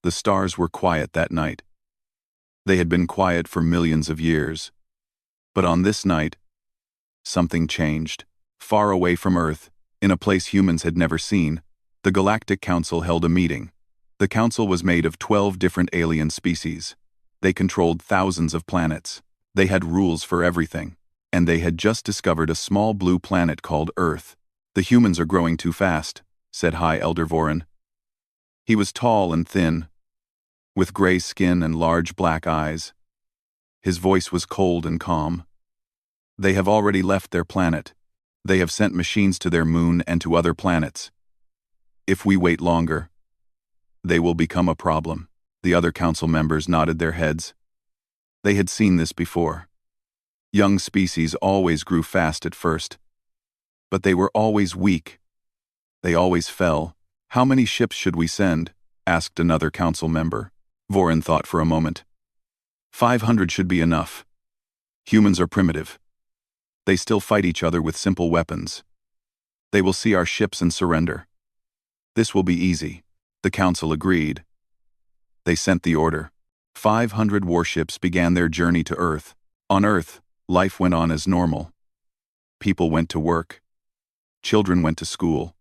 The stars were quiet that night. They had been quiet for millions of years. But on this night, something changed. Far away from Earth, in a place humans had never seen, the Galactic Council held a meeting. The council was made of 12 different alien species. They controlled thousands of planets. They had rules for everything. And they had just discovered a small blue planet called Earth. "The humans are growing too fast," said High Elder Vorin. He was tall and thin, with gray skin and large black eyes. His voice was cold and calm. "They have already left their planet. They have sent machines to their moon and to other planets. If we wait longer, they will become a problem." The other council members nodded their heads. They had seen this before. Young species always grew fast at first. But they were always weak. They always fell. "How many ships should we send?" asked another council member. Vorin thought for a moment. 500 should be enough. Humans are primitive. They still fight each other with simple weapons. They will see our ships and surrender. This will be easy. The council agreed. They sent the order. 500 warships began their journey to Earth. On Earth, life went on as normal. People went to work. Children went to school.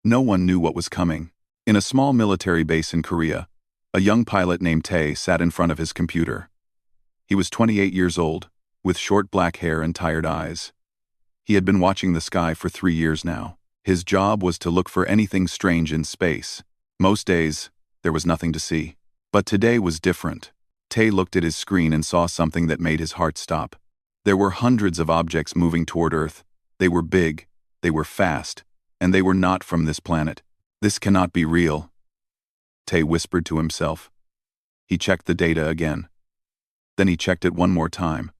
No one knew what was coming. In a small military base in Korea, a young pilot named Tae sat in front of his computer. He was 28 years old, with short black hair and tired eyes. He had been watching the sky for 3 years now. His job was to look for anything strange in space. Most days, there was nothing to see. But today was different. Tae looked at his screen and saw something that made his heart stop. There were hundreds of objects moving toward Earth. They were big, they were fast, and they were not from this planet. "This cannot be real," Tae whispered to himself. He checked the data again. Then he checked it one more time.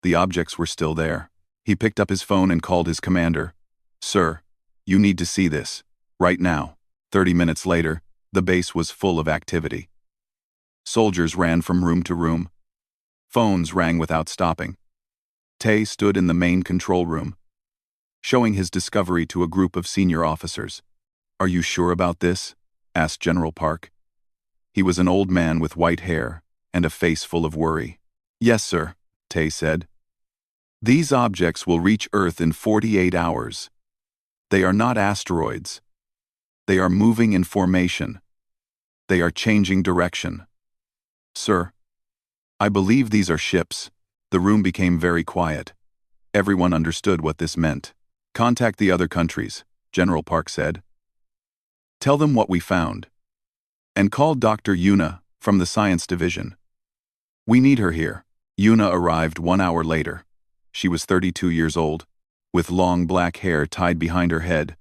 The objects were still there. He picked up his phone and called his commander. "Sir, you need to see this, right now." 30 minutes later, the base was full of activity. Soldiers ran from room to room. Phones rang without stopping. Tae stood in the main control room, showing his discovery to a group of senior officers. "Are you sure about this?" asked General Park. He was an old man with white hair and a face full of worry. "Yes, sir," Tae said. "These objects will reach Earth in 48 hours. They are not asteroids. They are moving in formation. They are changing direction." "Sir, I believe these are ships." The room became very quiet. Everyone understood what this meant. "Contact the other countries," General Park said. "Tell them what we found. And call Dr. Yuna from the Science Division. We need her here." Yuna arrived 1 hour later. She was 32 years old, with long black hair tied behind her head.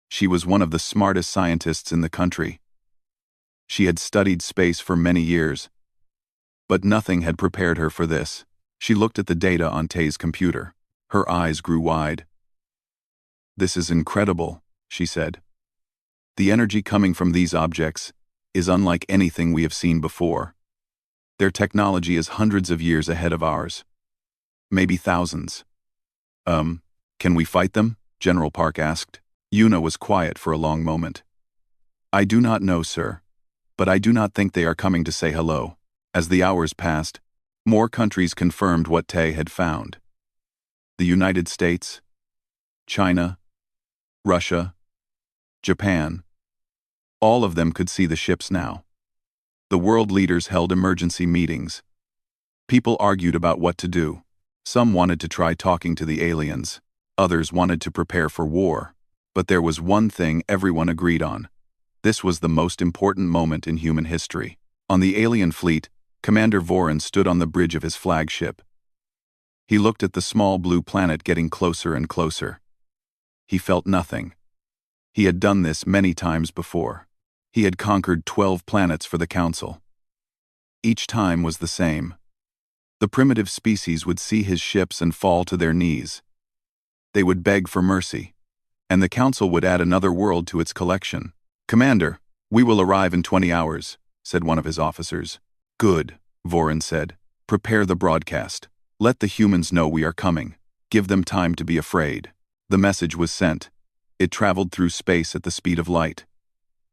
She was one of the smartest scientists in the country. She had studied space for many years, but nothing had prepared her for this. She looked at the data on Tae's computer. Her eyes grew wide. "This is incredible," she said. "The energy coming from these objects is unlike anything we have seen before. Their technology is hundreds of years ahead of ours. Maybe thousands." Can we fight them?" General Park asked. Yuna was quiet for a long moment. "I do not know, sir. But I do not think they are coming to say hello." As the hours passed, more countries confirmed what Tae had found. The United States, China, Russia, Japan. All of them could see the ships now. The world leaders held emergency meetings. People argued about what to do. Some wanted to try talking to the aliens. Others wanted to prepare for war. But there was one thing everyone agreed on. This was the most important moment in human history. On the alien fleet, Commander Vorin stood on the bridge of his flagship. He looked at the small blue planet getting closer and closer. He felt nothing. He had done this many times before. He had conquered 12 planets for the Council. Each time was the same. The primitive species would see his ships and fall to their knees. They would beg for mercy, and the Council would add another world to its collection. "Commander, we will arrive in 20 hours, said one of his officers. "Good," Vorin said. "Prepare the broadcast. Let the humans know we are coming. Give them time to be afraid." The message was sent. It traveled through space at the speed of light.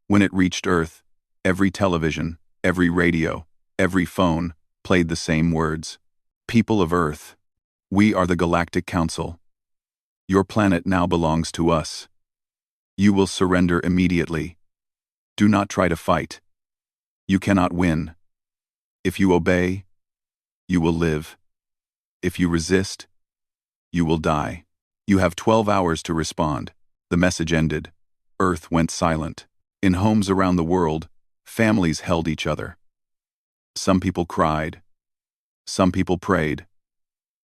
When it reached Earth, Every television, every radio, every phone played the same words. People of Earth, we are the Galactic Council. Your planet now belongs to us. You will surrender immediately. Do not try to fight. You cannot win. If you obey, you will live. If you resist, you will die. You have 12 hours to respond. The message ended. Earth went silent. In homes around the world, families held each other. Some people cried. Some people prayed.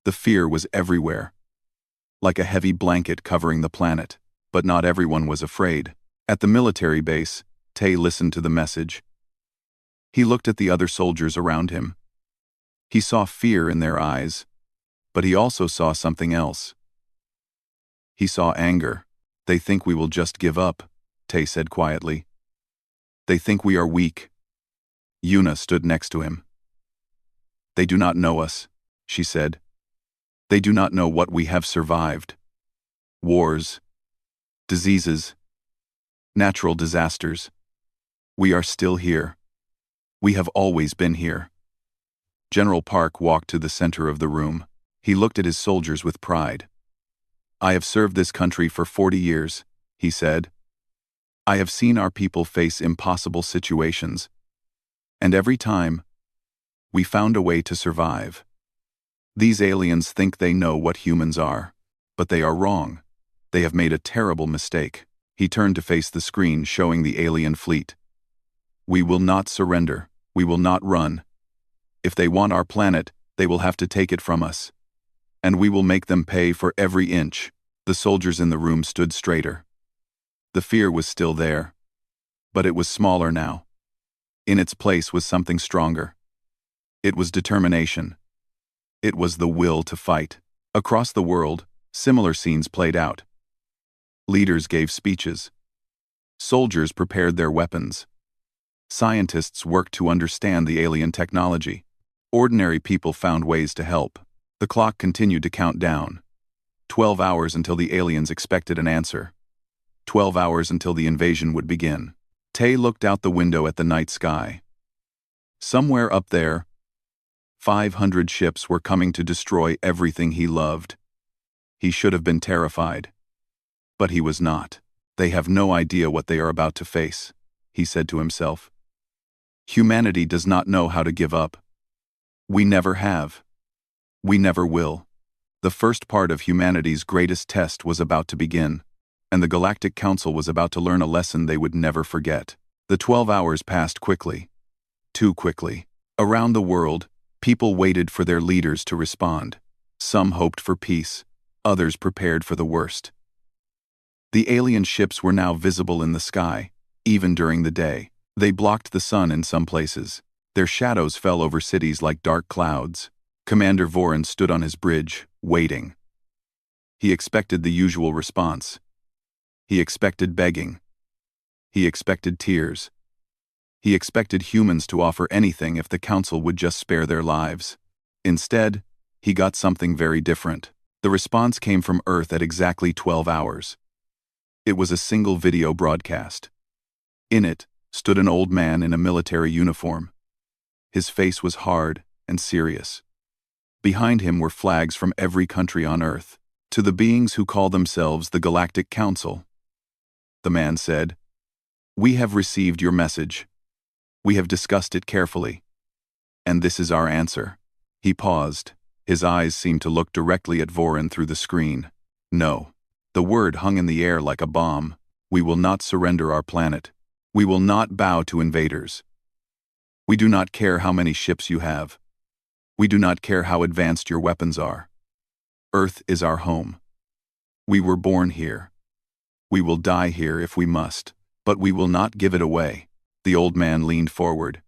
The fear was everywhere, like a heavy blanket covering the planet, but not everyone was afraid. At the military base, Tay listened to the message. He looked at the other soldiers around him. He saw fear in their eyes, but he also saw something else. He saw anger. They think we will just give up, Tay said quietly. They think we are weak. Yuna stood next to him. They do not know us, she said. They do not know what we have survived. Wars, diseases, natural disasters. We are still here. We have always been here. General Park walked to the center of the room. He looked at his soldiers with pride. I have served this country for 40 years, he said. I have seen our people face impossible situations. And every time, we found a way to survive. These aliens think they know what humans are, but they are wrong. They have made a terrible mistake. He turned to face the screen showing the alien fleet. We will not surrender. We will not run. If they want our planet, they will have to take it from us. And we will make them pay for every inch. The soldiers in the room stood straighter. The fear was still there, but it was smaller now. In its place was something stronger. It was determination. It was the will to fight. Across the world, similar scenes played out. Leaders gave speeches. Soldiers prepared their weapons. Scientists worked to understand the alien technology. Ordinary people found ways to help. The clock continued to count down. 12 hours until the aliens expected an answer. 12 hours until the invasion would begin. Tay looked out the window at the night sky. Somewhere up there, 500 ships were coming to destroy everything he loved. He should have been terrified. But he was not. They have no idea what they are about to face, he said to himself. Humanity does not know how to give up. We never have. We never will. The first part of humanity's greatest test was about to begin, and the Galactic Council was about to learn a lesson they would never forget. The 12 hours passed quickly. Too quickly. Around the world, people waited for their leaders to respond. Some hoped for peace, others prepared for the worst. The alien ships were now visible in the sky, even during the day. They blocked the sun in some places. Their shadows fell over cities like dark clouds. Commander Voran stood on his bridge, waiting. He expected the usual response. He expected begging. He expected tears. He expected humans to offer anything if the council would just spare their lives. Instead, he got something very different. The response came from Earth at exactly 12 hours. It was a single video broadcast. In it stood an old man in a military uniform. His face was hard and serious. Behind him were flags from every country on Earth. To the beings who call themselves the Galactic Council, the man said, "We have received your message. We have discussed it carefully. And this is our answer." He paused. His eyes seemed to look directly at Voran through the screen. No. The word hung in the air like a bomb. We will not surrender our planet. We will not bow to invaders. We do not care how many ships you have. We do not care how advanced your weapons are. Earth is our home. We were born here. We will die here if we must, but we will not give it away. The old man leaned forward.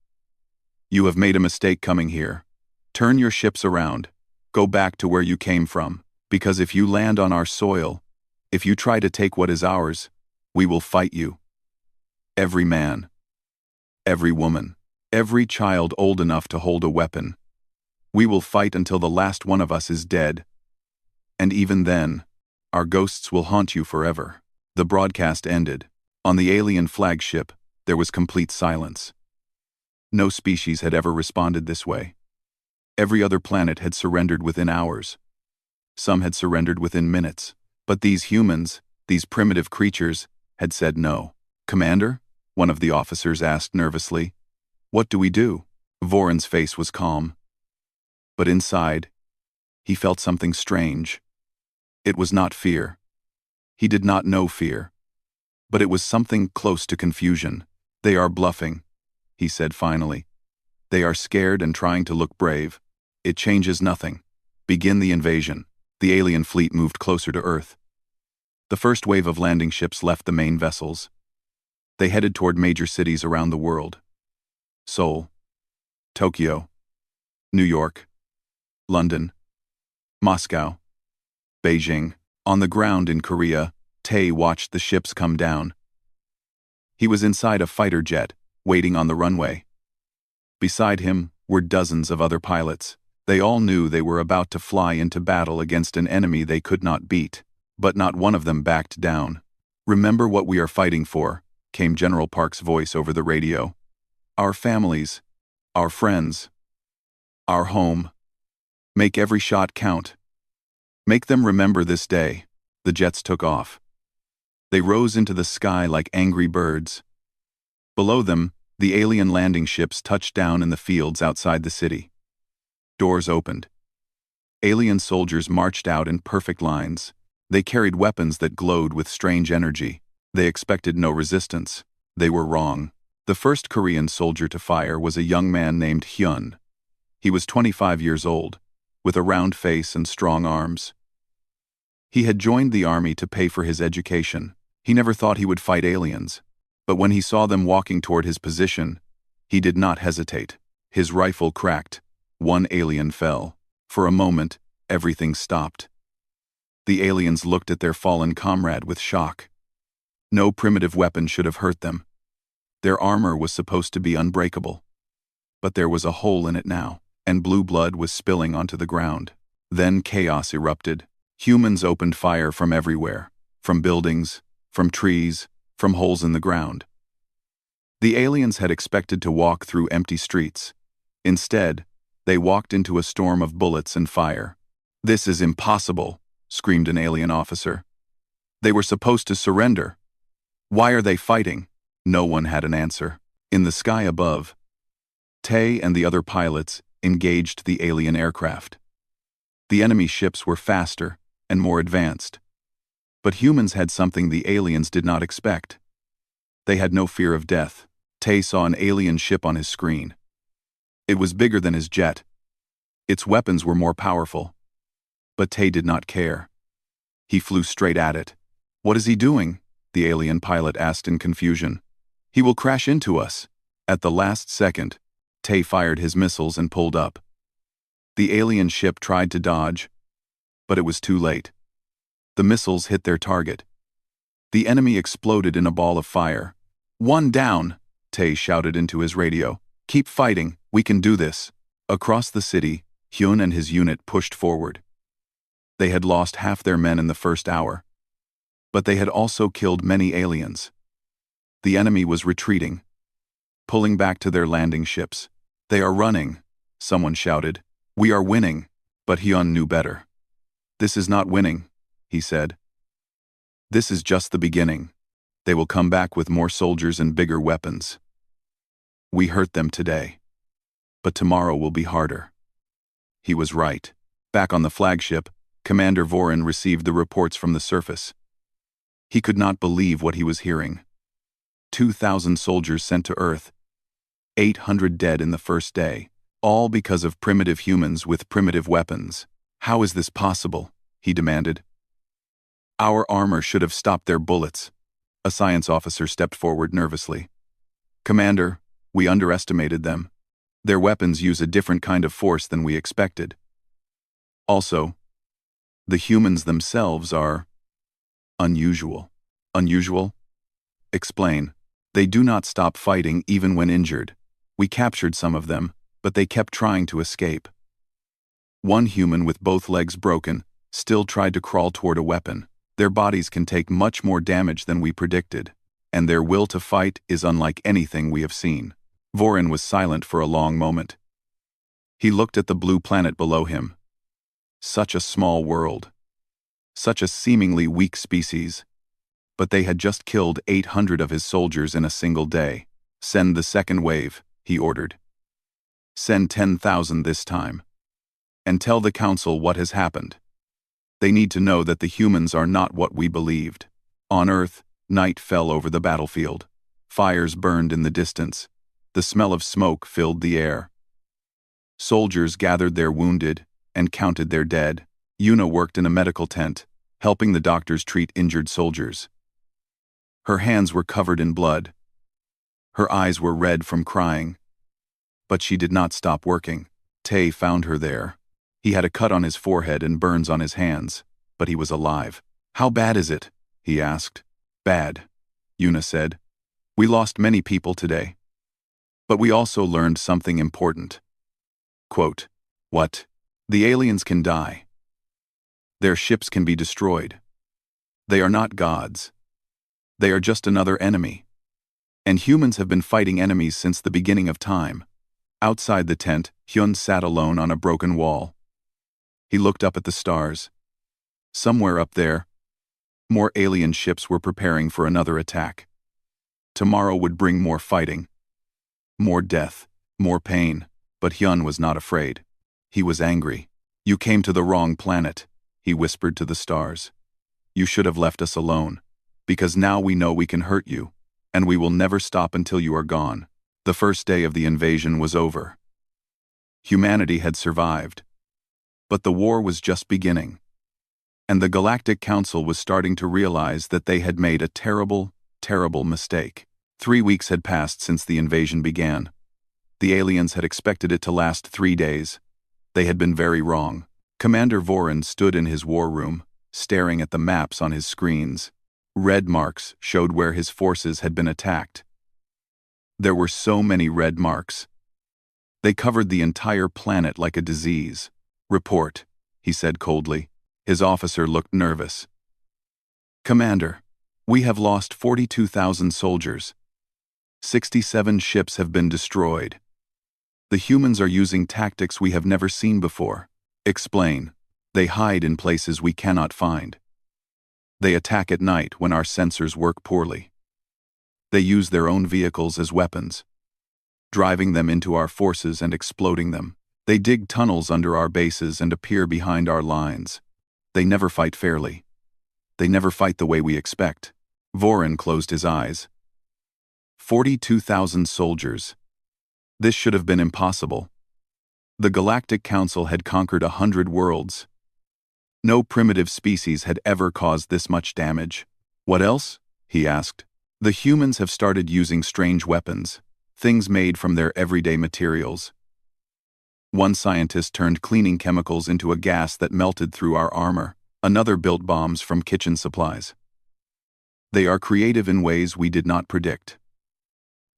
You have made a mistake coming here. Turn your ships around. Go back to where you came from, because if you land on our soil, if you try to take what is ours, we will fight you. Every man, every woman, every child old enough to hold a weapon. We will fight until the last one of us is dead. And even then, our ghosts will haunt you forever. The broadcast ended. On the alien flagship, there was complete silence. No species had ever responded this way. Every other planet had surrendered within hours. Some had surrendered within minutes. But these humans, these primitive creatures, had said no. "Commander?" one of the officers asked nervously. "What do we do?" Voron's face was calm. But inside, he felt something strange. It was not fear. He did not know fear. But it was something close to confusion. "They are bluffing," he said finally. "They are scared and trying to look brave. It changes nothing. Begin the invasion." The alien fleet moved closer to Earth. The first wave of landing ships left the main vessels. They headed toward major cities around the world. Seoul, Tokyo, New York, London, Moscow, Beijing. On the ground in Korea, Tae watched the ships come down. He was inside a fighter jet, waiting on the runway. Beside him were dozens of other pilots. They all knew they were about to fly into battle against an enemy they could not beat, but not one of them backed down. "Remember what we are fighting for," came General Park's voice over the radio. "Our families, our friends, our home. Make every shot count. Make them remember this day." The jets took off. They rose into the sky like angry birds. Below them, the alien landing ships touched down in the fields outside the city. Doors opened. Alien soldiers marched out in perfect lines. They carried weapons that glowed with strange energy. They expected no resistance. They were wrong. The first Korean soldier to fire was a young man named Hyun. He was 25 years old, with a round face and strong arms. He had joined the army to pay for his education. He never thought he would fight aliens. But when he saw them walking toward his position, he did not hesitate. His rifle cracked. One alien fell. For a moment, everything stopped. The aliens looked at their fallen comrade with shock. No primitive weapon should have hurt them. Their armor was supposed to be unbreakable. But there was a hole in it now, and blue blood was spilling onto the ground. Then chaos erupted. Humans opened fire from everywhere, from buildings, from trees, from holes in the ground. The aliens had expected to walk through empty streets. Instead, they walked into a storm of bullets and fire. "This is impossible," screamed an alien officer. "They were supposed to surrender. Why are they fighting?" No one had an answer. In the sky above, Tae and the other pilots engaged the alien aircraft. The enemy ships were faster and more advanced. But humans had something the aliens did not expect. They had no fear of death. Tae saw an alien ship on his screen. It was bigger than his jet. Its weapons were more powerful. But Tae did not care. He flew straight at it. "What is he doing?" the alien pilot asked in confusion. "He will crash into us." At the last second, Tae fired his missiles and pulled up. The alien ship tried to dodge, but it was too late. The missiles hit their target. The enemy exploded in a ball of fire. "One down," Tae shouted into his radio. "Keep fighting, we can do this." Across the city, Hyun and his unit pushed forward. They had lost half their men in the first hour. But they had also killed many aliens. The enemy was retreating, pulling back to their landing ships. "They are running," someone shouted. "We are winning." But Hyun knew better. "This is not winning," he said. "This is just the beginning. They will come back with more soldiers and bigger weapons. We hurt them today, but tomorrow will be harder." He was right. Back on the flagship, Commander Voron received the reports from the surface. He could not believe what he was hearing. 2,000 soldiers sent to Earth, 800 dead in the first day, all because of primitive humans with primitive weapons. "How is this possible?" he demanded. "Our armor should have stopped their bullets." A science officer stepped forward nervously. "Commander, we underestimated them. Their weapons use a different kind of force than we expected. Also, the humans themselves are unusual." "Unusual?" "Explain." "They do not stop fighting even when injured. We captured some of them, but they kept trying to escape. One human with both legs broken still tried to crawl toward a weapon. Their bodies can take much more damage than we predicted, and their will to fight is unlike anything we have seen." Vorin was silent for a long moment. He looked at the blue planet below him. Such a small world. Such a seemingly weak species. But they had just killed 800 of his soldiers in a single day. Send the second wave, he ordered. Send 10,000 this time. And tell the council what has happened. They need to know that the humans are not what we believed. On Earth, night fell over the battlefield. Fires burned in the distance. The smell of smoke filled the air. Soldiers gathered their wounded and counted their dead. Yuna worked in a medical tent, helping the doctors treat injured soldiers. Her hands were covered in blood. Her eyes were red from crying. But she did not stop working. Tay found her there. He had a cut on his forehead and burns on his hands, but he was alive. How bad is it? He asked. Bad, Yuna said. We lost many people today. But we also learned something important. Quote, what? The aliens can die. Their ships can be destroyed. They are not gods. They are just another enemy. And humans have been fighting enemies since the beginning of time. Outside the tent, Hyun sat alone on a broken wall. He looked up at the stars. Somewhere up there, more alien ships were preparing for another attack. Tomorrow would bring more fighting. More death, more pain, but Hyun was not afraid. He was angry. You came to the wrong planet, he whispered to the stars. You should have left us alone, because now we know we can hurt you, and we will never stop until you are gone. The first day of the invasion was over. Humanity had survived. But the war was just beginning. And the Galactic Council was starting to realize that they had made a terrible, terrible mistake. 3 weeks had passed since the invasion began. The aliens had expected it to last 3 days. They had been very wrong. Commander Vorin stood in his war room, staring at the maps on his screens. Red marks showed where his forces had been attacked. There were so many red marks. They covered the entire planet like a disease. Report, he said coldly. His officer looked nervous. Commander, we have lost 42,000 soldiers. 67 ships have been destroyed. The humans are using tactics we have never seen before. Explain. They hide in places we cannot find. They attack at night when our sensors work poorly. They use their own vehicles as weapons, driving them into our forces and exploding them. They dig tunnels under our bases and appear behind our lines. They never fight fairly. They never fight the way we expect. Vorin closed his eyes. 42,000 soldiers. This should have been impossible. The Galactic Council had conquered 100 worlds. No primitive species had ever caused this much damage. What else? He asked. The humans have started using strange weapons, things made from their everyday materials. One scientist turned cleaning chemicals into a gas that melted through our armor. Another built bombs from kitchen supplies. They are creative in ways we did not predict.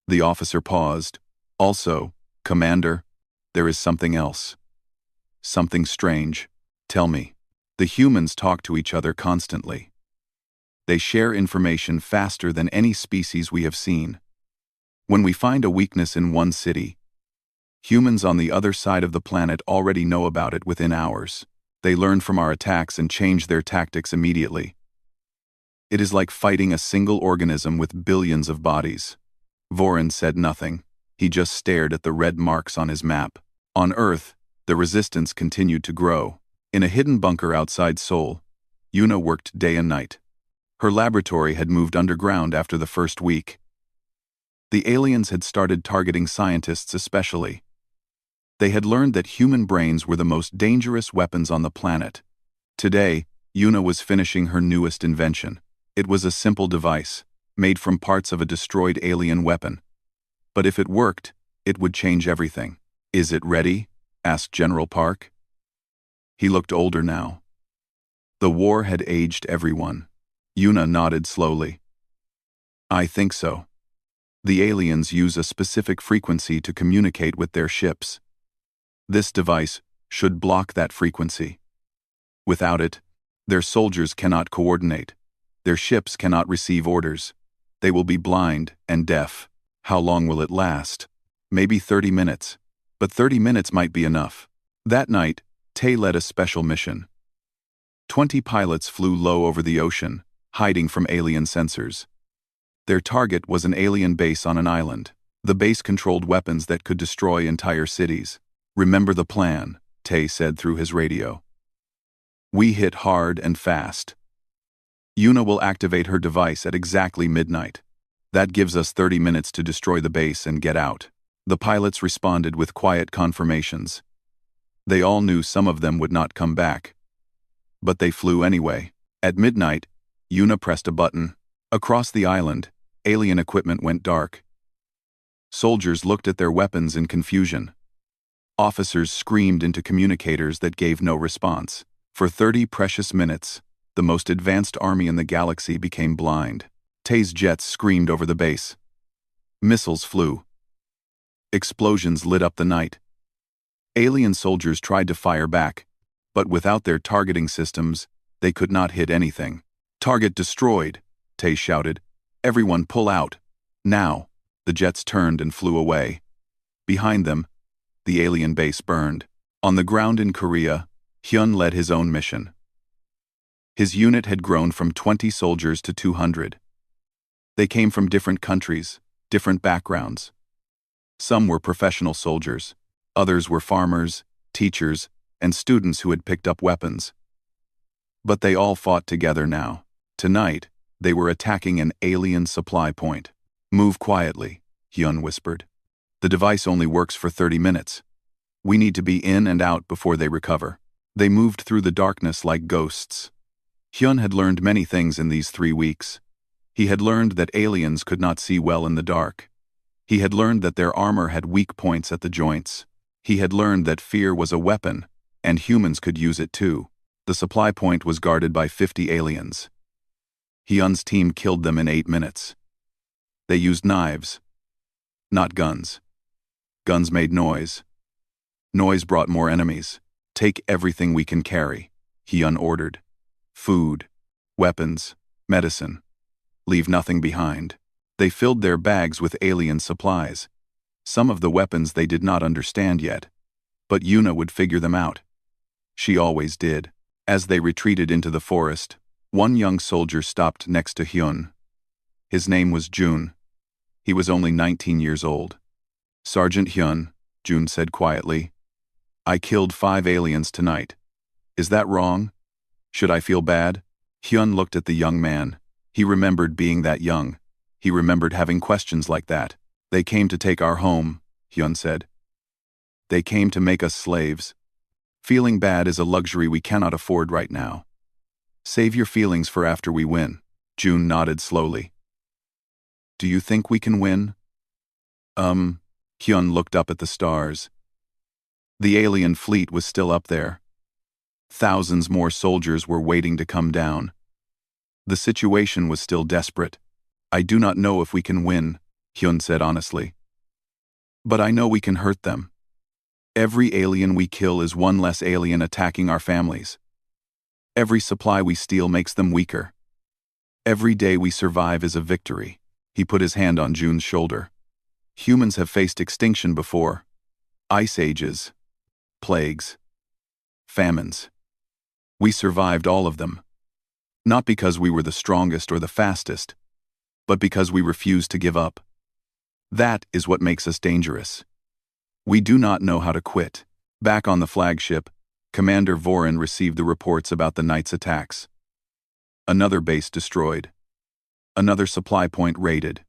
The officer paused. Also, Commander, there is something else. Something strange. Tell me. The humans talk to each other constantly. They share information faster than any species we have seen. When we find a weakness in one city, humans on the other side of the planet already know about it within hours. They learn from our attacks and change their tactics immediately. It is like fighting a single organism with billions of bodies. Vorin said nothing. He just stared at the red marks on his map. On Earth, the resistance continued to grow. In a hidden bunker outside Seoul, Yuna worked day and night. Her laboratory had moved underground after the first week. The aliens had started targeting scientists especially. They had learned that human brains were the most dangerous weapons on the planet. Today, Yuna was finishing her newest invention. It was a simple device, made from parts of a destroyed alien weapon. But if it worked, it would change everything. Is it ready? Asked General Park. He looked older now. The war had aged everyone. Yuna nodded slowly. I think so. The aliens use a specific frequency to communicate with their ships. This device should block that frequency. Without it, their soldiers cannot coordinate. Their ships cannot receive orders. They will be blind and deaf. How long will it last? maybe 30 minutes. But 30 minutes might be enough. That night, Tay led a special mission. 20 pilots flew low over the ocean, hiding from alien sensors. Their target was an alien base on an island. The base controlled weapons that could destroy entire cities. "Remember the plan," Tay said through his radio. "We hit hard and fast. Yuna will activate her device at exactly midnight. That gives us 30 minutes to destroy the base and get out." The pilots responded with quiet confirmations. They all knew some of them would not come back. But they flew anyway. At midnight, Yuna pressed a button. Across the island, alien equipment went dark. Soldiers looked at their weapons in confusion. Officers screamed into communicators that gave no response. For 30 precious minutes, the most advanced army in the galaxy became blind. Tay's jets screamed over the base. Missiles flew. Explosions lit up the night. Alien soldiers tried to fire back, but without their targeting systems, they could not hit anything. "Target destroyed," Tay shouted. "Everyone pull out. Now." The jets turned and flew away. Behind them, the alien base burned. On the ground in Korea, Hyun led his own mission. His unit had grown from 20 soldiers to 200. They came from different countries, different backgrounds. Some were professional soldiers, others were farmers, teachers, and students who had picked up weapons. But they all fought together now. Tonight, they were attacking an alien supply point. "Move quietly," Hyun whispered. "The device only works for 30 minutes. We need to be in and out before they recover." They moved through the darkness like ghosts. Hyun had learned many things in these 3 weeks. He had learned that aliens could not see well in the dark. He had learned that their armor had weak points at the joints. He had learned that fear was a weapon, and humans could use it too. The supply point was guarded by 50 aliens. Hyun's team killed them in 8 minutes. They used knives, not guns. Guns made noise. Noise brought more enemies. "Take everything we can carry," Hyun ordered. "Food, weapons, medicine. Leave nothing behind." They filled their bags with alien supplies. Some of the weapons they did not understand yet, but Yuna would figure them out. She always did. As they retreated into the forest, one young soldier stopped next to Hyun. His name was Jun. He was only 19 years old. "Sergeant Hyun," Jun said quietly, "I killed 5 aliens tonight. Is that wrong? Should I feel bad?" Hyun looked at the young man. He remembered being that young. He remembered having questions like that. "They came to take our home," Hyun said. "They came to make us slaves. Feeling bad is a luxury we cannot afford right now. Save your feelings for after we win." Jun nodded slowly. "Do you think we can win?" Hyun looked up at the stars. The alien fleet was still up there. Thousands more soldiers were waiting to come down. The situation was still desperate. "I do not know if we can win," Hyun said honestly. "But I know we can hurt them. Every alien we kill is one less alien attacking our families. Every supply we steal makes them weaker. Every day we survive is a victory." He put his hand on Jun's shoulder. "Humans have faced extinction before. Ice ages, plagues, famines. We survived all of them. Not because we were the strongest or the fastest, but because we refused to give up. That is what makes us dangerous. We do not know how to quit." Back on the flagship, Commander Vorin received the reports about the night's attacks. Another base destroyed. Another supply point raided.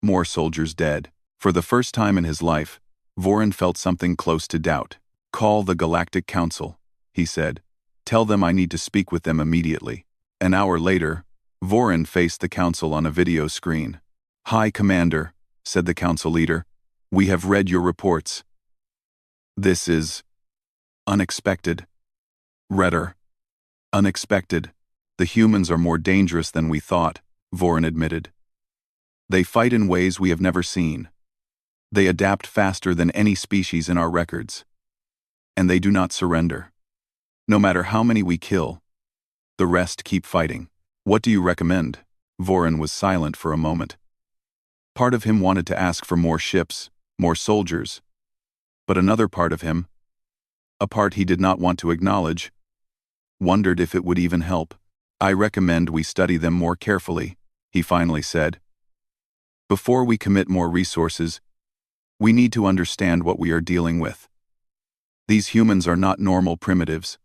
More soldiers dead. For the first time in his life, Vorin felt something close to doubt. "Call the Galactic Council," he said. "Tell them I need to speak with them immediately." An hour later, Vorin faced the council on a video screen. "Hi, Commander," said the council leader. "We have read your reports. This is unexpected. Redder. Unexpected. The humans are more dangerous than we thought," Vorin admitted. "They fight in ways we have never seen. They adapt faster than any species in our records. And they do not surrender. No matter how many we kill, the rest keep fighting. What do you recommend?" Vorin was silent for a moment. Part of him wanted to ask for more ships, more soldiers. But another part of him, a part he did not want to acknowledge, wondered if it would even help. "I recommend we study them more carefully," he finally said. "Before we commit more resources, we need to understand what we are dealing with. These humans are not normal primitives.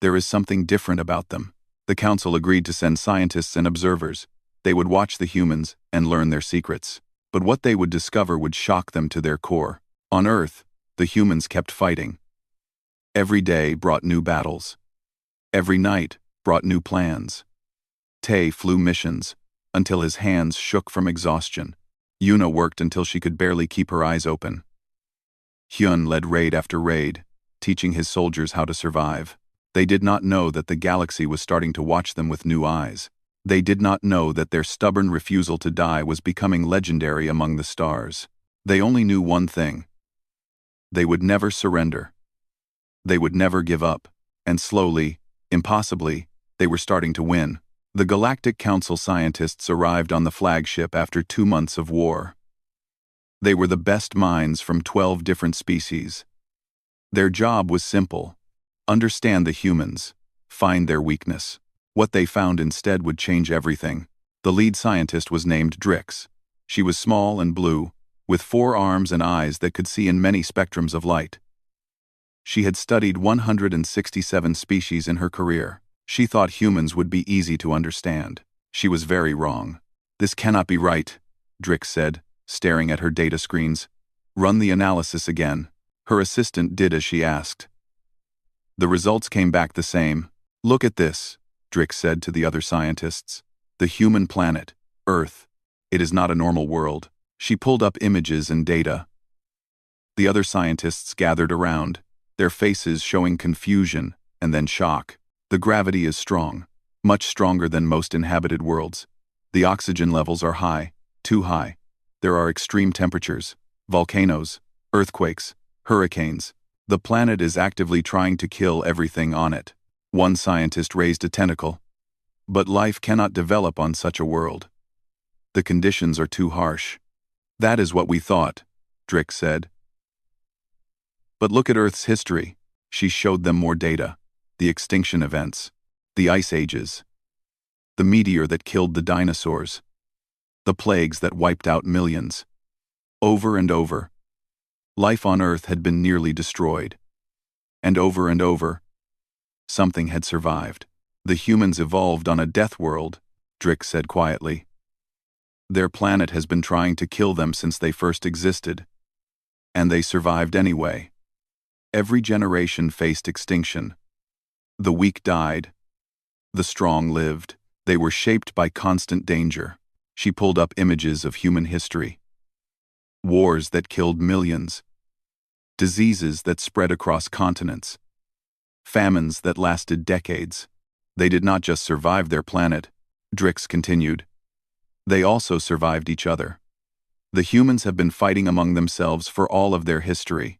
There is something different about them." The council agreed to send scientists and observers. They would watch the humans and learn their secrets. But what they would discover would shock them to their core. On Earth, the humans kept fighting. Every day brought new battles. Every night brought new plans. Tay flew missions until his hands shook from exhaustion. Yuna worked until she could barely keep her eyes open. Hyun led raid after raid, teaching his soldiers how to survive. They did not know that the galaxy was starting to watch them with new eyes. They did not know that their stubborn refusal to die was becoming legendary among the stars. They only knew one thing. They would never surrender. They would never give up. And slowly, impossibly, they were starting to win. The Galactic Council scientists arrived on the flagship after 2 months of war. They were the best minds from 12 different species. Their job was simple: understand the humans, find their weakness. What they found instead would change everything. The lead scientist was named Drix. She was small and blue, with 4 arms and eyes that could see in many spectrums of light. She had studied 167 species in her career. She thought humans would be easy to understand. She was very wrong. "This cannot be right," Drix said, staring at her data screens. "Run the analysis again." Her assistant did as she asked. The results came back the same. "Look at this," Drix said to the other scientists. "The human planet, Earth. It is not a normal world." She pulled up images and data. The other scientists gathered around, their faces showing confusion and then shock. "The gravity is strong, much stronger than most inhabited worlds. The oxygen levels are high, too high. There are extreme temperatures, volcanoes, earthquakes, hurricanes. The planet is actively trying to kill everything on it." One scientist raised a tentacle. "But life cannot develop on such a world. The conditions are too harsh." "That is what we thought," Drix said. "But look at Earth's history." She showed them more data. The extinction events, the ice ages, the meteor that killed the dinosaurs, the plagues that wiped out millions. Over and over, life on Earth had been nearly destroyed. And over, something had survived. "The humans evolved on a death world," Drix said quietly. "Their planet has been trying to kill them since they first existed. And they survived anyway. Every generation faced extinction. The weak died. The strong lived. They were shaped by constant danger." She pulled up images of human history. Wars that killed millions. Diseases that spread across continents. Famines that lasted decades. "They did not just survive their planet," Drix continued. "They also survived each other. The humans have been fighting among themselves for all of their history.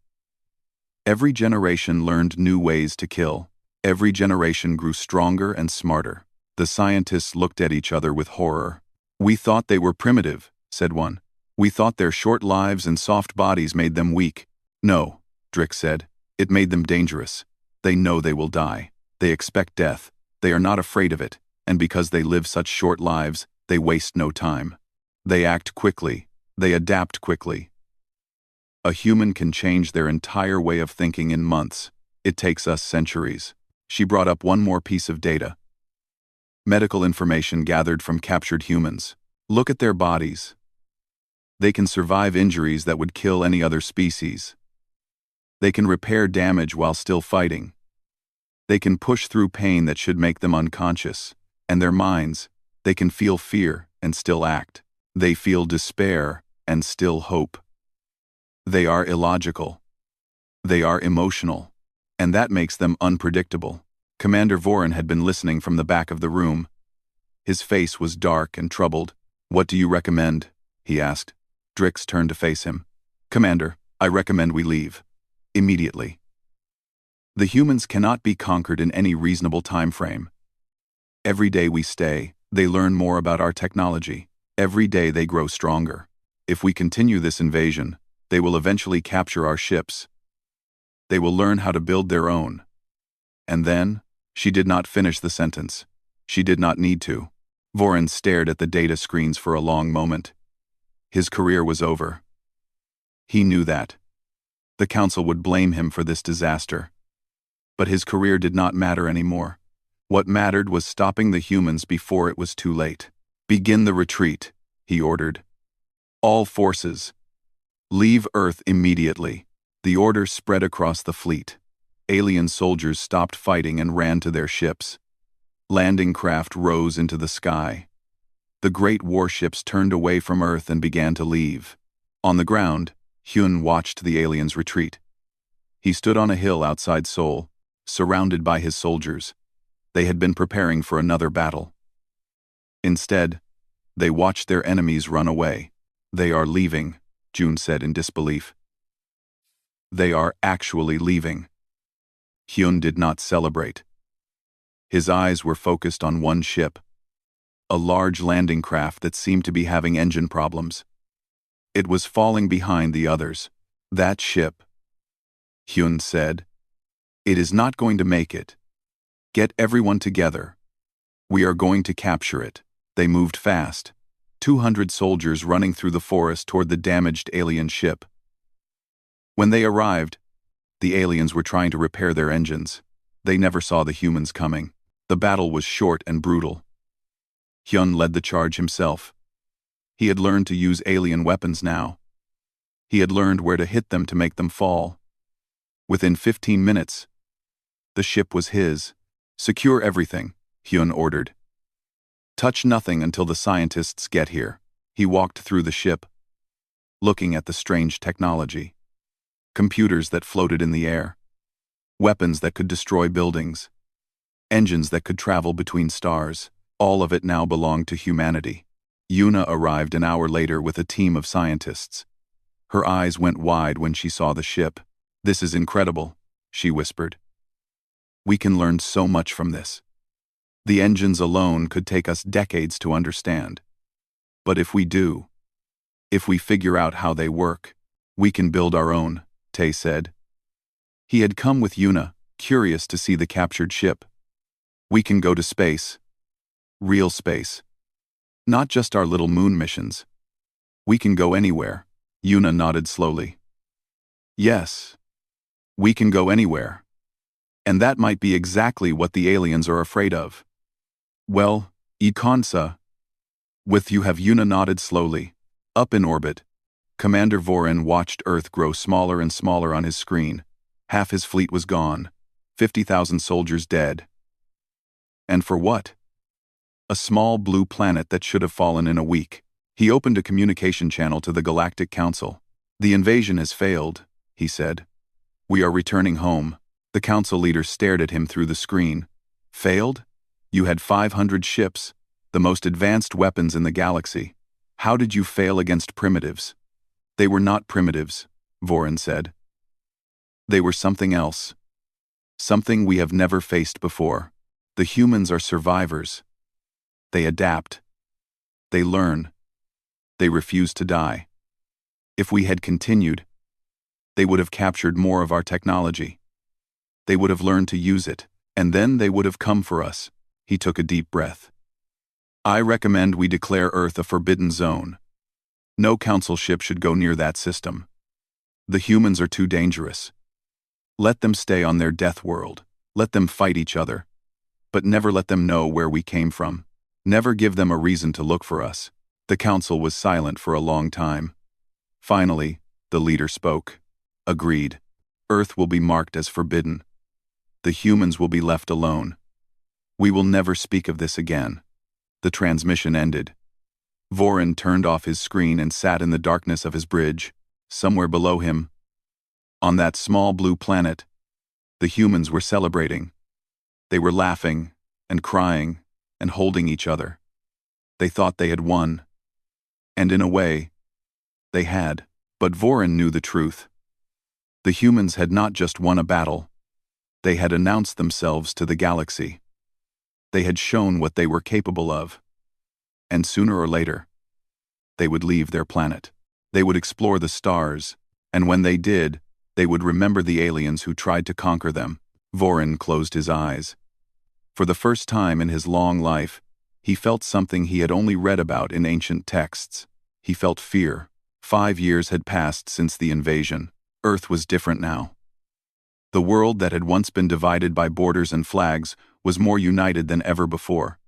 Every generation learned new ways to kill. Every generation grew stronger and smarter." The scientists looked at each other with horror. "We thought they were primitive," said one. "We thought their short lives and soft bodies made them weak." "No," Drix said. "It made them dangerous. They know they will die. They expect death. They are not afraid of it, and because they live such short lives, they waste no time. They act quickly. They adapt quickly. A human can change their entire way of thinking in months. It takes us centuries." She brought up one more piece of data. Medical information gathered from captured humans. "Look at their bodies. They can survive injuries that would kill any other species. They can repair damage while still fighting. They can push through pain that should make them unconscious. And their minds, they can feel fear and still act. They feel despair and still hope. They are illogical. They are emotional. And that makes them unpredictable." Commander Voran had been listening from the back of the room. His face was dark and troubled. "What do you recommend?" he asked. Drix turned to face him. "Commander, I recommend we leave. Immediately. The humans cannot be conquered in any reasonable time frame. Every day we stay, they learn more about our technology. Every day they grow stronger. If we continue this invasion, They will eventually capture our ships. They will learn how to build their own. And then, she did not finish the sentence. She did not need to. Vorin stared at the data screens for a long moment. His career was over. He knew that. The council would blame him for this disaster. But his career did not matter anymore. What mattered was stopping the humans before it was too late. Begin the retreat, he ordered. All forces. Leave Earth immediately. The order spread across the fleet. Alien soldiers stopped fighting and ran to their ships. Landing craft rose into the sky. The great warships turned away from Earth and began to leave. On the ground, Hyun watched the aliens retreat. He stood on a hill outside Seoul, surrounded by his soldiers. They had been preparing for another battle. Instead, they watched their enemies run away. They are leaving, June said in disbelief. They are actually leaving. Hyun did not celebrate. His eyes were focused on one ship, a large landing craft that seemed to be having engine problems. It was falling behind the others. That ship, Hyun said, it is not going to make it. Get everyone together. We are going to capture it. They moved fast, 200 soldiers running through the forest toward the damaged alien ship. When they arrived, the aliens were trying to repair their engines. They never saw the humans coming. The battle was short and brutal. Hyun led the charge himself. He had learned to use alien weapons now. He had learned where to hit them to make them fall. Within 15 minutes, the ship was his. Secure everything, Hyun ordered. Touch nothing until the scientists get here. He walked through the ship, looking at the strange technology. Computers that floated in the air. Weapons that could destroy buildings. Engines that could travel between stars. All of it now belonged to humanity. Yuna arrived an hour later with a team of scientists. Her eyes went wide when she saw the ship. This is incredible, she whispered. We can learn so much from this. The engines alone could take us decades to understand. But if we do, if we figure out how they work, we can build our own, Tae said. He had come with Yuna, curious to see the captured ship. We can go to space. Real space. Not just our little moon missions. We can go anywhere. Yuna nodded slowly. Yes. We can go anywhere. And that might be exactly what the aliens are afraid of. Well, Ikonsa. With you have Yuna nodded slowly. Up in orbit. Commander Vorin watched Earth grow smaller and smaller on his screen. Half his fleet was gone. 50,000 soldiers dead. And for what? A small blue planet that should have fallen in a week. He opened a communication channel to the Galactic Council. The invasion has failed, he said. We are returning home. The council leader stared at him through the screen. Failed? You had 500 ships, the most advanced weapons in the galaxy. How did you fail against primitives? They were not primitives, Vorin said. They were something else. Something we have never faced before. The humans are survivors. They adapt. They learn. They refuse to die. If we had continued, they would have captured more of our technology. They would have learned to use it, and then they would have come for us. He took a deep breath. I recommend we declare Earth a forbidden zone. No council ship should go near that system. The humans are too dangerous. Let them stay on their death world. Let them fight each other. But never let them know where we came from. Never give them a reason to look for us. The council was silent for a long time. Finally, the leader spoke. Agreed. Earth will be marked as forbidden. The humans will be left alone. We will never speak of this again. The transmission ended. Vorin turned off his screen and sat in the darkness of his bridge. Somewhere below him, on that small blue planet, the humans were celebrating. They were laughing and crying and holding each other. They thought they had won. And in a way, they had. But Vorin knew the truth. The humans had not just won a battle. They had announced themselves to the galaxy. They had shown what they were capable of. And sooner or later, they would leave their planet. They would explore the stars, And when they did, they would remember the aliens who tried to conquer them. Vorin closed his eyes. For the first time in his long life, he felt something he had only read about in ancient texts. He felt fear. 5 years had passed since the invasion. Earth was different now. The world that had once been divided by borders and flags was more united than ever before.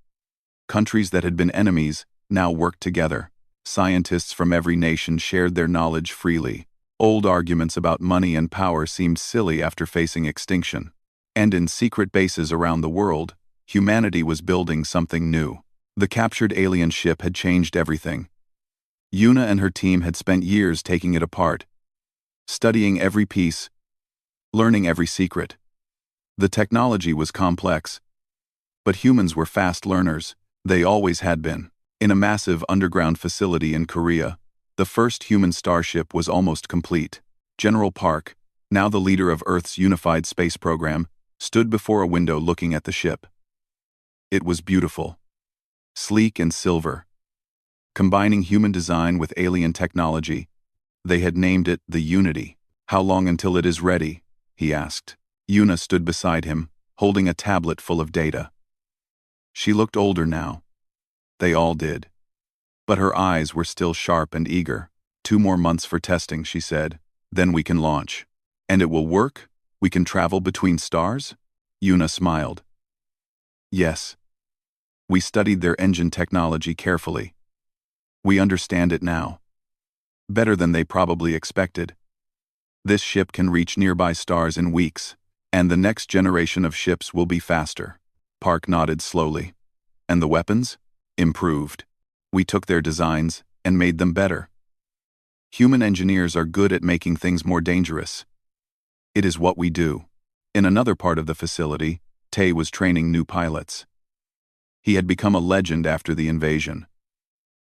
Countries that had been enemies now worked together. Scientists from every nation shared their knowledge freely. Old arguments about money and power seemed silly after facing extinction. And in secret bases around the world, humanity was building something new. The captured alien ship had changed everything. Yuna and her team had spent years taking it apart, studying every piece, learning every secret. The technology was complex, but humans were fast learners. They always had been. In a massive underground facility in Korea, the first human starship was almost complete. General Park, now the leader of Earth's unified space program, stood before a window looking at the ship. It was beautiful, sleek and silver. Combining human design with alien technology, they had named it the Unity. "How long until it is ready?" he asked. Yuna stood beside him, holding a tablet full of data. She looked older now. They all did. But her eyes were still sharp and eager. 2 more months for testing, she said. Then we can launch. And it will work? We can travel between stars? Yuna smiled. Yes. We studied their engine technology carefully. We understand it now. Better than they probably expected. This ship can reach nearby stars in weeks, and the next generation of ships will be faster. Park nodded slowly. And the weapons? Improved. We took their designs and made them better. Human engineers are good at making things more dangerous. It is what we do. In another part of the facility, Tay was training new pilots. He had become a legend after the invasion.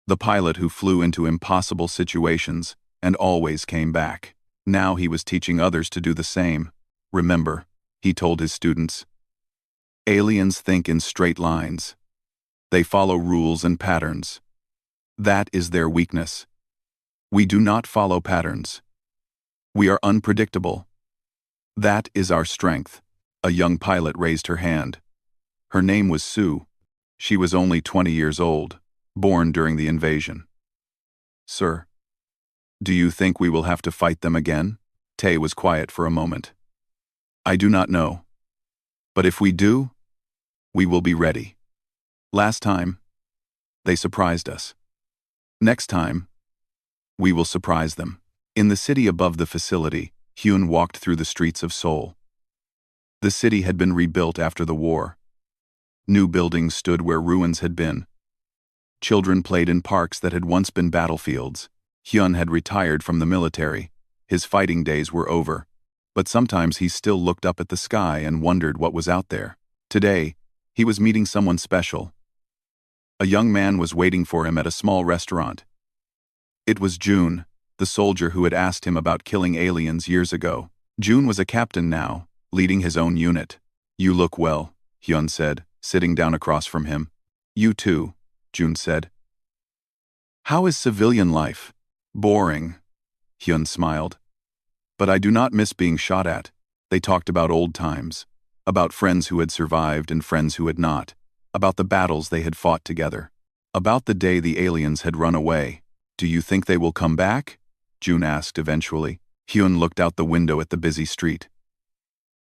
The pilot who flew into impossible situations and always came back. Now he was teaching others to do the same. Remember, he told his students, aliens think in straight lines. They follow rules and patterns. That is their weakness. We do not follow patterns. We are unpredictable. That is our strength. A young pilot raised her hand. Her name was Sue. She was only 20 years old, born during the invasion. Sir, do you think we will have to fight them again? Tay was quiet for a moment. I do not know. But if we do, we will be ready. Last time, they surprised us. Next time, we will surprise them. In the city above the facility, Hyun walked through the streets of Seoul. The city had been rebuilt after the war. New buildings stood where ruins had been. Children played in parks that had once been battlefields. Hyun had retired from the military. His fighting days were over. But sometimes he still looked up at the sky and wondered what was out there. Today, he was meeting someone special. A young man was waiting for him at a small restaurant. It was June, the soldier who had asked him about killing aliens years ago. June was a captain now, leading his own unit. You look well, Hyun said, sitting down across from him. You too, June said. How is civilian life? Boring, Hyun smiled. But I do not miss being shot at. They talked about old times, about friends who had survived and friends who had not, about the battles they had fought together, about the day the aliens had run away. Do you think they will come back? June asked eventually. Hyun looked out the window at the busy street.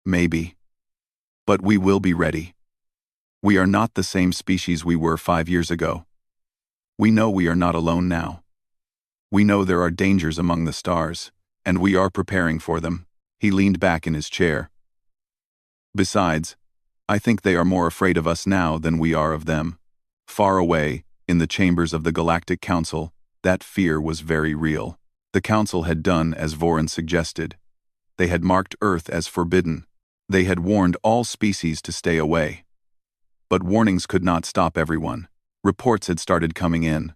Maybe. But we will be ready. We are not the same species we were 5 years ago. We know we are not alone now. We know there are dangers among the stars, and we are preparing for them. He leaned back in his chair. Besides, I think they are more afraid of us now than we are of them. Far away, in the chambers of the Galactic Council, that fear was very real. The Council had done as Vorin suggested. They had marked Earth as forbidden. They had warned all species to stay away. But warnings could not stop everyone. Reports had started coming in.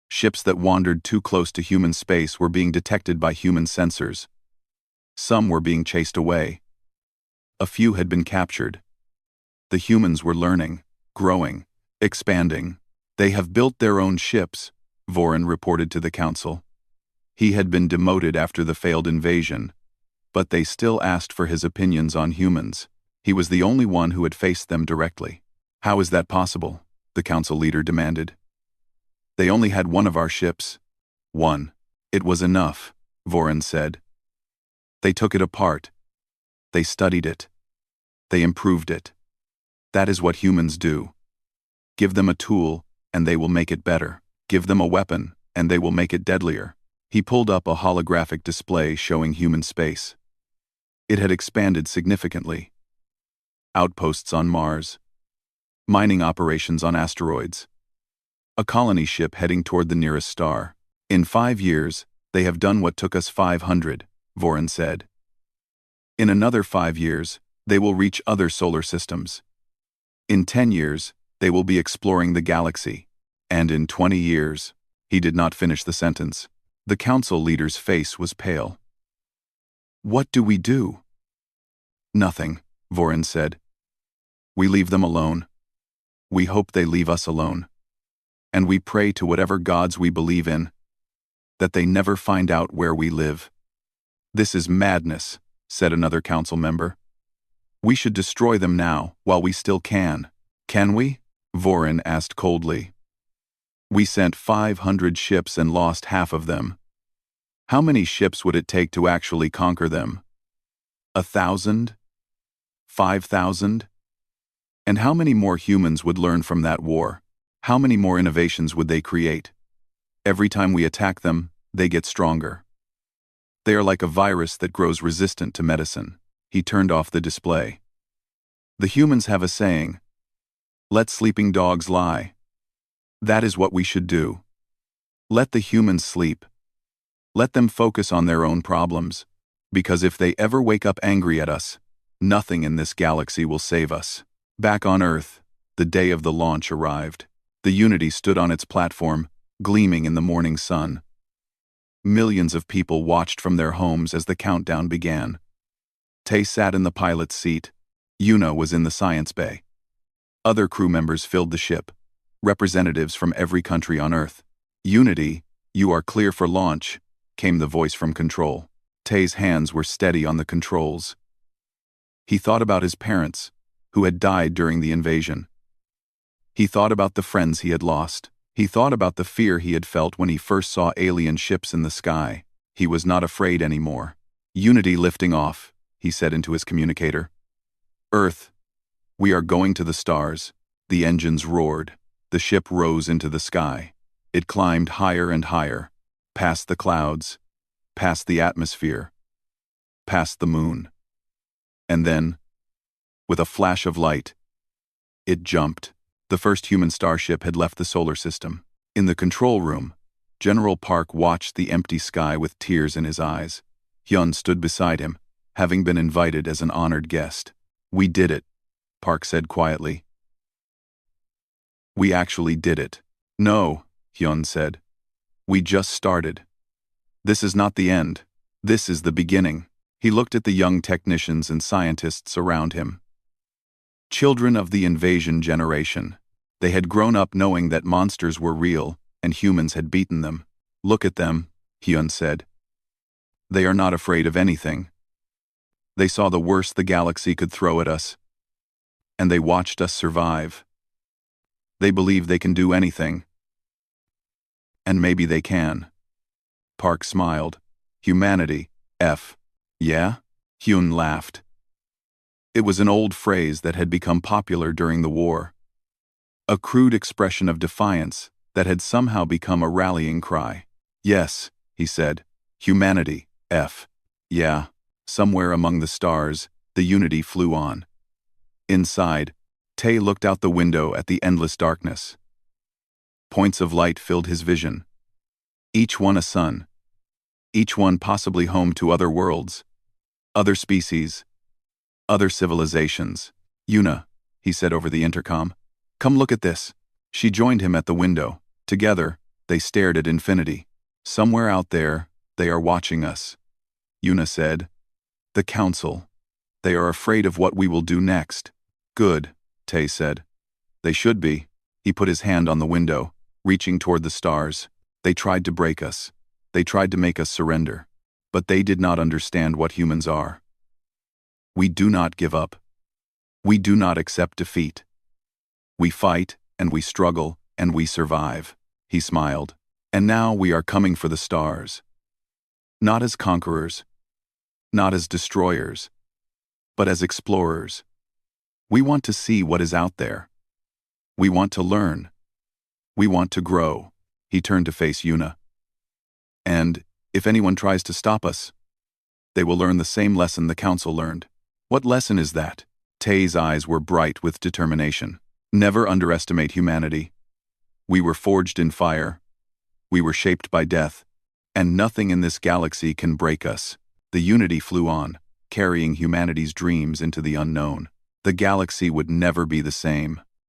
Ships that wandered too close to human space were being detected by human sensors. Some were being chased away. A few had been captured. The humans were learning, growing, expanding. They have built their own ships, Vorin reported to the Council. He had been demoted after the failed invasion, but they still asked for his opinions on humans. He was the only one who had faced them directly. "How is that possible?" the council leader demanded. "They only had one of our ships." "One. It was enough," Vorin said. "They took it apart. They studied it. They improved it. That is what humans do. Give them a tool, and they will make it better. Give them a weapon, and they will make it deadlier." He pulled up a holographic display showing human space. It had expanded significantly. Outposts on Mars. Mining operations on asteroids. A colony ship heading toward the nearest star. "In 5 years, they have done what took us 500, Vorin said. "In another 5 years, they will reach other solar systems. In 10 years, they will be exploring the galaxy. And in 20 years, he did not finish the sentence. The council leader's face was pale. "What do we do?" "Nothing," Vorin said. "We leave them alone. We hope they leave us alone. And we pray to whatever gods we believe in, that they never find out where we live." "This is madness," said another council member. "We should destroy them now, while we still can." "Can we?" Vorin asked coldly. "We sent 500 ships and lost half of them. How many ships would it take to actually conquer them? 1,000? 5,000? And how many more humans would learn from that war? How many more innovations would they create? Every time we attack them, they get stronger. They are like a virus that grows resistant to medicine." He turned off the display. "The humans have a saying, 'Let sleeping dogs lie.' That is what we should do. Let the humans sleep. Let them focus on their own problems, because if they ever wake up angry at us, nothing in this galaxy will save us." Back on Earth, the day of the launch arrived. The Unity stood on its platform, gleaming in the morning sun. Millions of people watched from their homes as the countdown began. Tay sat in the pilot's seat. Yuna was in the science bay. Other crew members filled the ship, representatives from every country on Earth. "Unity, you are clear for launch," came the voice from control. Tay's hands were steady on the controls. He thought about his parents, who had died during the invasion. He thought about the friends he had lost. He thought about the fear he had felt when he first saw alien ships in the sky. He was not afraid anymore. "Unity lifting off," he said into his communicator. "Earth, we are going to the stars." The engines roared. The ship rose into the sky. It climbed higher and higher, past the clouds, past the atmosphere, past the moon. And then, with a flash of light, it jumped. The first human starship had left the solar system. In the control room, General Park watched the empty sky with tears in his eyes. Hyun stood beside him, having been invited as an honored guest. "We did it," Park said quietly. "We actually did it." "No," Hyun said. "We just started. This is not the end. This is the beginning." He looked at the young technicians and scientists around him. Children of the invasion generation. They had grown up knowing that monsters were real and humans had beaten them. "Look at them," Hyun said. "They are not afraid of anything. They saw the worst the galaxy could throw at us, and they watched us survive. They believe they can do anything. And maybe they can." Park smiled. "Humanity, F. Yeah?" Hyun laughed. It was an old phrase that had become popular during the war. A crude expression of defiance that had somehow become a rallying cry. "Yes," he said. "Humanity, F. Yeah." Somewhere among the stars, the Unity flew on. Inside, Tay looked out the window at the endless darkness. Points of light filled his vision. Each one a sun. Each one possibly home to other worlds, other species, other civilizations. "Yuna," he said over the intercom. "Come look at this." She joined him at the window. Together, they stared at infinity. "Somewhere out there, they are watching us," Yuna said. "The council. They are afraid of what we will do next." "Good," Tay said. "They should be." He put his hand on the window, reaching toward the stars. "They tried to break us. They tried to make us surrender, but they did not understand what humans are. We do not give up. We do not accept defeat. We fight, and we struggle, and we survive. He smiled. And now we are coming for the stars. Not as conquerors, not as destroyers, but as explorers. We want to see what is out there. We want to learn. We want to grow. He turned to face Yuna. And, if anyone tries to stop us, they will learn the same lesson the council learned. What lesson is that? Tay's eyes were bright with determination. Never underestimate humanity. We were forged in fire. We were shaped by death. And nothing in this galaxy can break us. The Unity flew on, carrying humanity's dreams into the unknown. The galaxy would never be the same.